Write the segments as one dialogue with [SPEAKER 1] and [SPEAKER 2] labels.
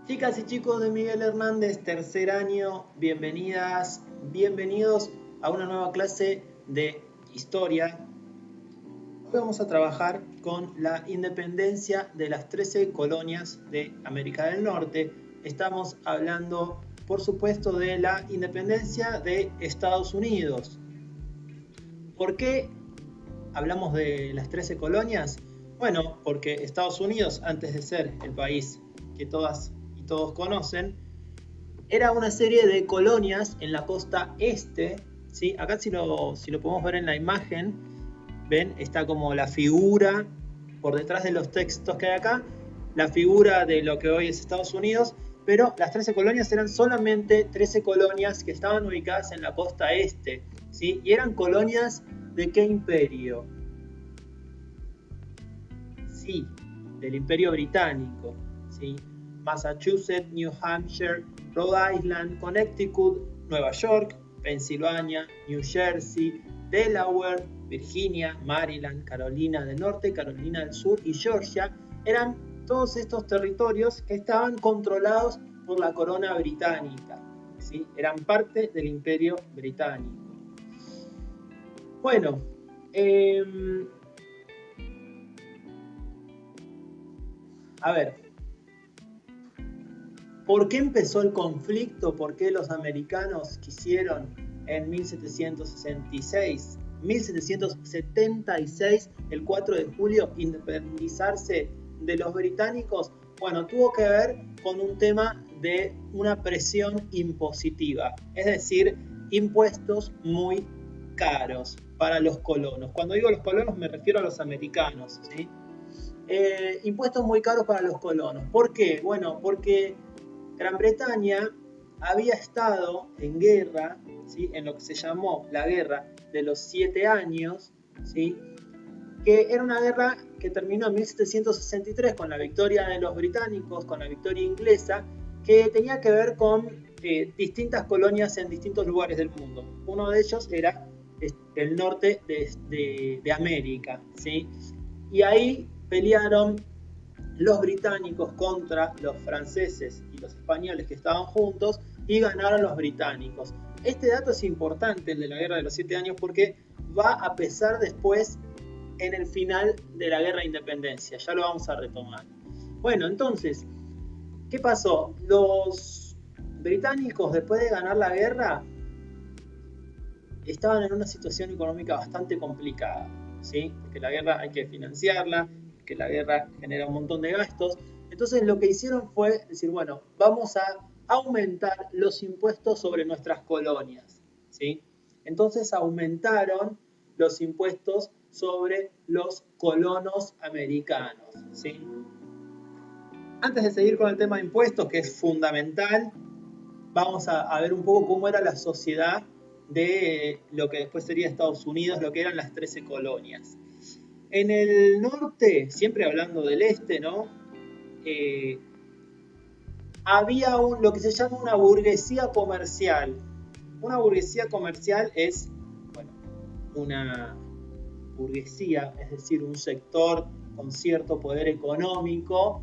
[SPEAKER 1] Chicas y chicos de Miguel Hernández, tercer año, bienvenidas, bienvenidos a una nueva clase de historia. Hoy vamos a trabajar con la independencia de las 13 colonias de América del Norte. Estamos hablando, por supuesto, de la independencia de Estados Unidos. ¿Por qué hablamos de las 13 colonias? Bueno, porque Estados Unidos, antes de ser el país que todas y todos conocen, era una serie de colonias en la costa este. ¿Sí? Acá si lo podemos ver en la imagen, ven, está como la figura por detrás de los textos que hay acá, la figura de lo que hoy es Estados Unidos, pero las 13 colonias eran solamente 13 colonias que estaban ubicadas en la costa este, ¿sí? Y eran colonias de qué imperio? Sí, del Imperio Británico, ¿sí? Massachusetts, New Hampshire, Rhode Island, Connecticut, Nueva York, Pensilvania, New Jersey, Delaware, Virginia, Maryland, Carolina del Norte, Carolina del Sur y Georgia eran todos estos territorios que estaban controlados por la corona británica, ¿sí? Eran parte del Imperio Británico. Bueno, a ver, ¿por qué empezó el conflicto? ¿Por qué los americanos quisieron en 1776, el 4 de julio, independizarse de los británicos? Bueno, tuvo que ver con un tema de una presión impositiva, es decir, impuestos muy caros para los colonos. Cuando digo los colonos me refiero a los americanos, ¿sí? Impuestos muy caros para los colonos. ¿Por qué? Bueno, porque Gran Bretaña había estado en guerra, ¿sí? En lo que se llamó la Guerra de los 7 años, ¿sí? Que era una guerra que terminó en 1763 con la victoria de los británicos, con la victoria inglesa, que tenía que ver con distintas colonias en distintos lugares del mundo. Uno de ellos era el norte de América, ¿sí? Y ahí pelearon los británicos contra los franceses y los españoles que estaban juntos y ganaron los británicos. Este dato es importante, el de la Guerra de los 7 años, porque va a pesar después en el final de la Guerra de Independencia. Ya lo vamos a retomar. Bueno, entonces, ¿qué pasó? Los británicos, después de ganar la guerra, estaban en una situación económica bastante complicada, ¿sí? Porque la guerra hay que financiarla, que la guerra genera un montón de gastos. Entonces lo que hicieron fue decir, bueno, vamos a aumentar los impuestos sobre nuestras colonias, ¿sí? Entonces aumentaron los impuestos sobre los colonos americanos, ¿sí? Antes de seguir con el tema de impuestos, que es fundamental, vamos a ver un poco cómo era la sociedad de lo que después sería Estados Unidos, lo que eran las 13 colonias. En el norte, siempre hablando del este, ¿no? Eh, Había lo que se llama una burguesía comercial. Una burguesía comercial es, bueno, una burguesía, es decir, un sector con cierto poder económico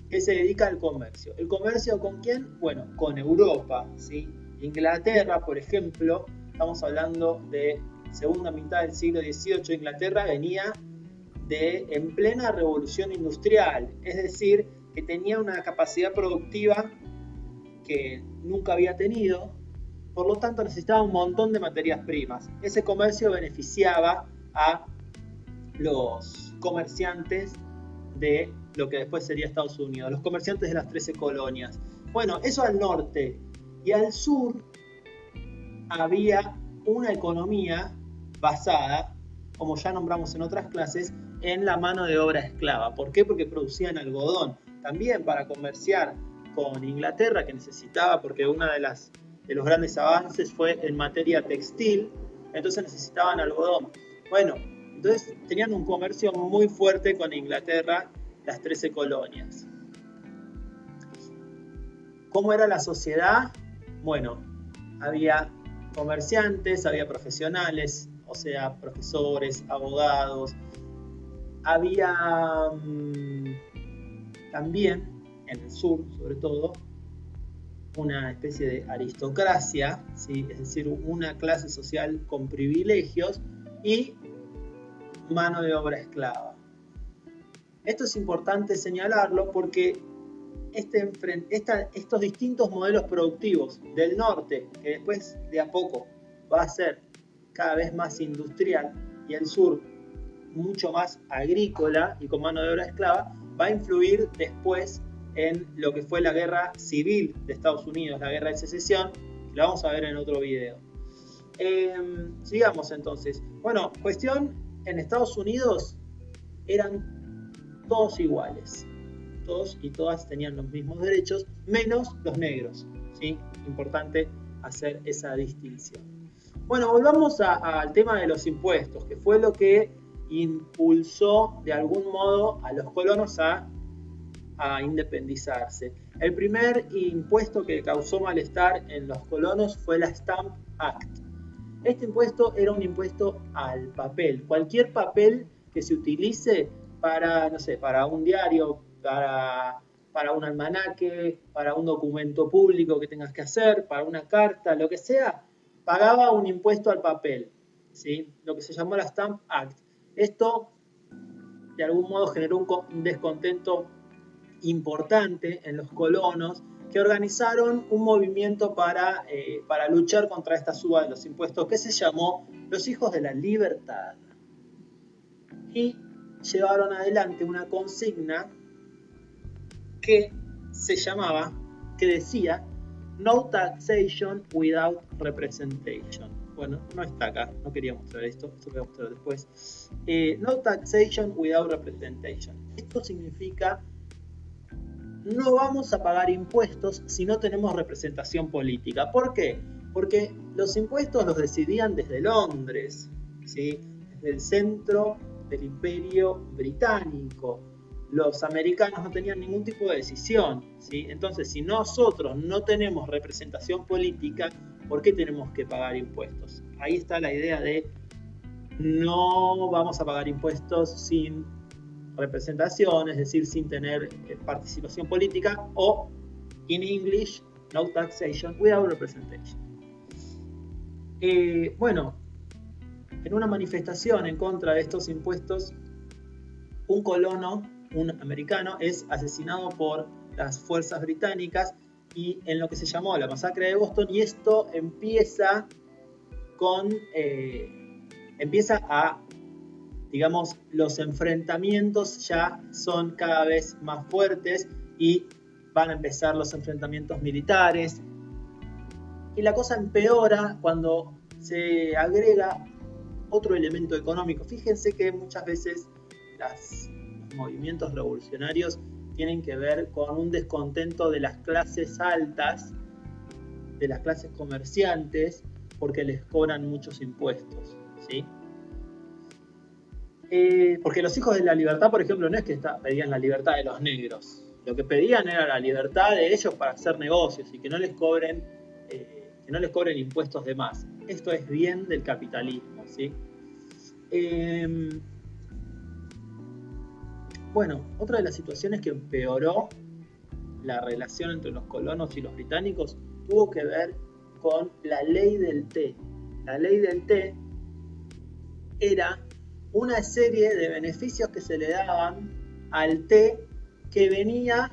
[SPEAKER 1] que se dedica al comercio. ¿El comercio con quién? Bueno, con Europa, ¿sí? Inglaterra, por ejemplo, estamos hablando de segunda mitad del siglo XVIII, Inglaterra venía en plena revolución industrial, es decir, que tenía una capacidad productiva que nunca había tenido, por lo tanto necesitaba un montón de materias primas. Ese comercio beneficiaba a los comerciantes de lo que después sería Estados Unidos, los comerciantes de las 13 colonias. Bueno, eso al norte. Y al sur había una economía basada, como ya nombramos en otras clases, en la mano de obra esclava. ¿Por qué? Porque producían algodón. También para comerciar con Inglaterra, que necesitaba, porque una de los grandes avances fue en materia textil, entonces necesitaban algodón. Bueno, entonces tenían un comercio muy fuerte con Inglaterra, las 13 colonias. ¿Cómo era la sociedad? Bueno, había comerciantes, había profesionales, o sea, profesores, abogados. Había también en el sur sobre todo, una especie de aristocracia, ¿sí? Es decir, una clase social con privilegios y mano de obra esclava. Esto es importante señalarlo porque estos distintos modelos productivos del norte, que después de a poco va a ser cada vez más industrial, y el sur mucho más agrícola y con mano de obra esclava, va a influir después en lo que fue la guerra civil de Estados Unidos, la guerra de secesión, que la vamos a ver en otro video. Sigamos entonces. Bueno, cuestión, en Estados Unidos eran todos iguales. Todos y todas tenían los mismos derechos, menos los negros, ¿sí? Importante hacer esa distinción. Bueno, volvamos al tema de los impuestos, que fue lo que impulsó de algún modo a los colonos a independizarse. El primer impuesto que causó malestar en los colonos fue la Stamp Act. Este impuesto era un impuesto al papel. Cualquier papel que se utilice para, no sé, para un diario, para un almanaque, para un documento público que tengas que hacer, para una carta, lo que sea, pagaba un impuesto al papel, ¿sí? Lo que se llamó la Stamp Act. Esto, de algún modo, generó un descontento importante en los colonos, que organizaron un movimiento para luchar contra esta suba de los impuestos que se llamó los Hijos de la Libertad. Y llevaron adelante una consigna que decía No taxation without representation. Bueno, no está acá, no quería mostrar esto lo voy a mostrar después. No taxation without representation. Esto significa no vamos a pagar impuestos si no tenemos representación política. ¿Por qué? Porque los impuestos los decidían desde Londres, ¿sí? Desde el centro del Imperio Británico. Los americanos no tenían ningún tipo de decisión, ¿sí? Entonces, si nosotros no tenemos representación política, ¿por qué tenemos que pagar impuestos? Ahí está la idea de no vamos a pagar impuestos sin representación, es decir, sin tener participación política, o in English, no taxation without representation. Bueno, en una manifestación en contra de estos impuestos, un colono, un americano, es asesinado por las fuerzas británicas y en lo que se llamó la masacre de Boston, y esto empieza a, digamos, los enfrentamientos ya son cada vez más fuertes y van a empezar los enfrentamientos militares. Y la cosa empeora cuando se agrega otro elemento económico. Fíjense que muchas veces los movimientos revolucionarios tienen que ver con un descontento de las clases altas, de las clases comerciantes, porque les cobran muchos impuestos, ¿sí? Porque los Hijos de la Libertad, por ejemplo, no es que pedían la libertad de los negros. Lo que pedían era la libertad de ellos para hacer negocios y que no les cobren impuestos de más. Esto es bien del capitalismo, ¿sí? Bueno, otra de las situaciones que empeoró la relación entre los colonos y los británicos tuvo que ver con la ley del té. La ley del té era una serie de beneficios que se le daban al té que venía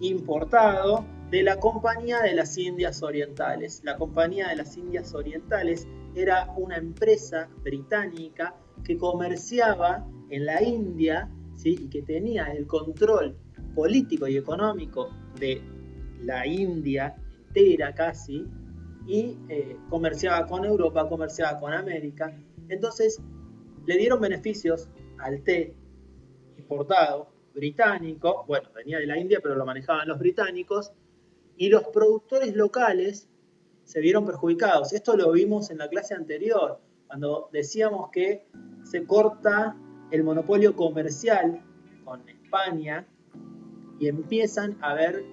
[SPEAKER 1] importado de la Compañía de las Indias Orientales. La Compañía de las Indias Orientales era una empresa británica que comerciaba en la India, ¿sí? Y que tenía el control político y económico de la India entera casi, y comerciaba con Europa, comerciaba con América. Entonces le dieron beneficios al té importado británico, bueno, venía de la India, pero lo manejaban los británicos, y los productores locales se vieron perjudicados. Esto lo vimos en la clase anterior, cuando decíamos que se corta el monopolio comercial con España y empiezan a haber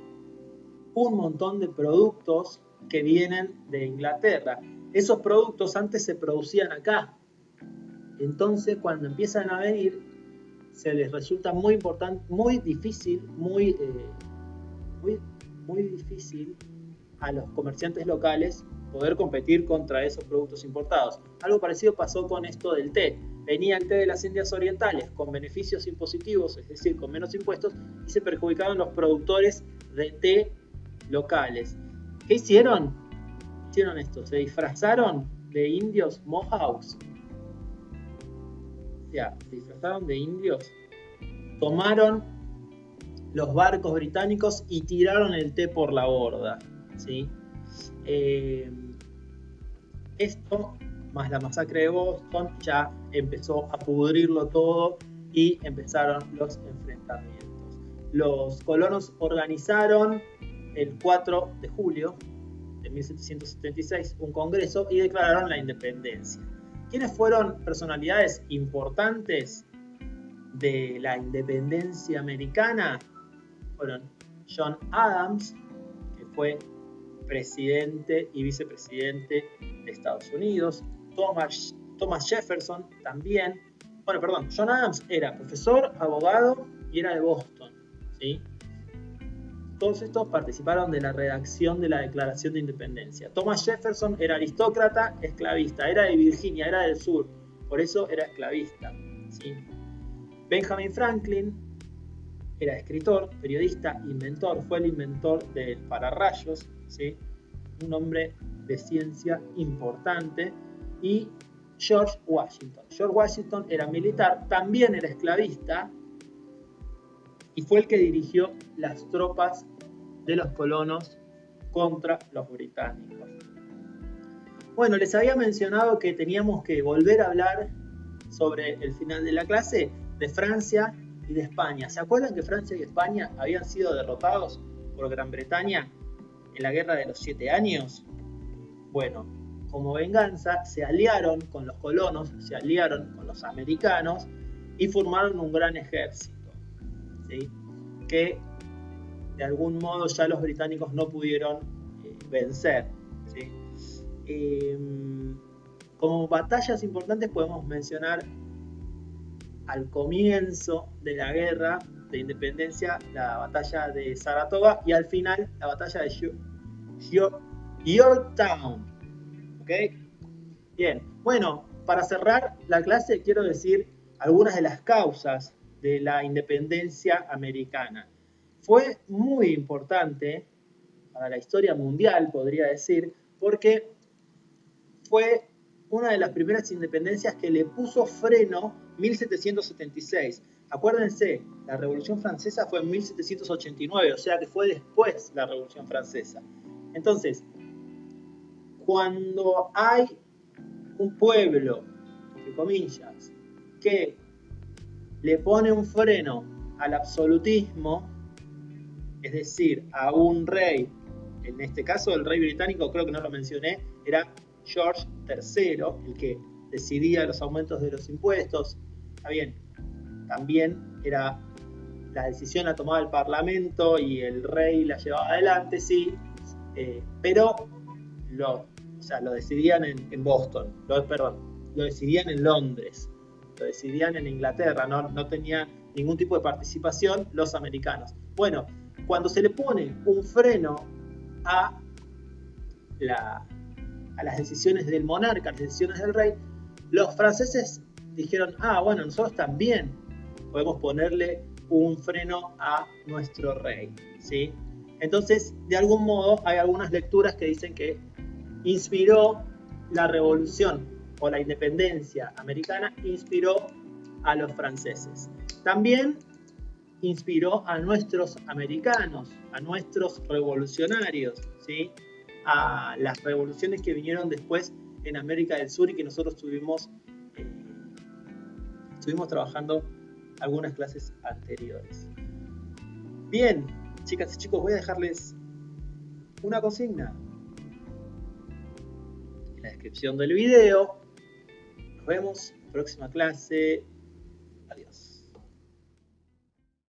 [SPEAKER 1] un montón de productos que vienen de Inglaterra. Esos productos antes se producían acá. Entonces, cuando empiezan a venir, se les resulta muy importante, muy difícil, muy muy, muy difícil a los comerciantes locales poder competir contra esos productos importados. Algo parecido pasó con esto del té. Venía el té de las Indias Orientales con beneficios impositivos, es decir, con menos impuestos, y se perjudicaban los productores de té locales. ¿Qué hicieron? Hicieron esto, se disfrazaron de indios mohawks. O sea, se disfrazaron de indios, tomaron los barcos británicos y tiraron el té por la borda, ¿sí? Esto, más la masacre de Boston, ya empezó a pudrirlo todo y empezaron los enfrentamientos. Los colonos organizaron el 4 de julio de 1776 un congreso y declararon la independencia. ¿Quiénes fueron personalidades importantes de la independencia americana? Fueron John Adams, que fue presidente y vicepresidente de Estados Unidos, Thomas Jefferson también. Bueno, perdón, John Adams era profesor, abogado y era de Boston, ¿sí? Todos estos participaron de la redacción de la Declaración de Independencia. Thomas Jefferson era aristócrata, esclavista, era de Virginia, era del sur, por eso era esclavista, ¿sí? Benjamin Franklin era escritor, periodista, inventor, fue el inventor del pararrayos, ¿sí? Un hombre de ciencia importante. Y George Washington. George Washington era militar, también era esclavista y fue el que dirigió las tropas de los colonos contra los británicos. Bueno, les había mencionado que teníamos que volver a hablar sobre el final de la clase de Francia y de España. ¿Se acuerdan que Francia y España habían sido derrotados por Gran Bretaña en la Guerra de los 7 años? Bueno, como venganza se aliaron con los colonos, se aliaron con los americanos y formaron un gran ejército, ¿sí? Que de algún modo ya los británicos no pudieron vencer, ¿sí? Como batallas importantes podemos mencionar al comienzo de la guerra de independencia la batalla de Saratoga y al final la batalla de Yorktown. ¿Ok? Bien, bueno, para cerrar la clase quiero decir algunas de las causas de la independencia americana. Fue muy importante para la historia mundial, podría decir, porque fue una de las primeras independencias que le puso freno 1776. Acuérdense, la Revolución Francesa fue en 1789, o sea que fue después la Revolución Francesa. Entonces, cuando hay un pueblo, entre comillas, que le pone un freno al absolutismo, es decir, a un rey, en este caso el rey británico, creo que no lo mencioné, era George III, el que decidía los aumentos de los impuestos. Está bien, también era la decisión la tomaba el Parlamento y el rey la llevaba adelante, sí, pero lo decidían en Boston, lo decidían en Londres, lo decidían en Inglaterra, no tenían ningún tipo de participación los americanos. Bueno, cuando se le pone un freno a las decisiones del monarca, a las decisiones del rey, los franceses dijeron, bueno, nosotros también podemos ponerle un freno a nuestro rey, ¿sí? Entonces, de algún modo, hay algunas lecturas que dicen que inspiró la revolución o la independencia americana, inspiró a los franceses. También inspiró a nuestros americanos, a nuestros revolucionarios, ¿sí? A las revoluciones que vinieron después en América del Sur y que nosotros estuvimos trabajando algunas clases anteriores. Bien, chicas y chicos, voy a dejarles una consigna en la descripción del video. Nos vemos en la próxima clase.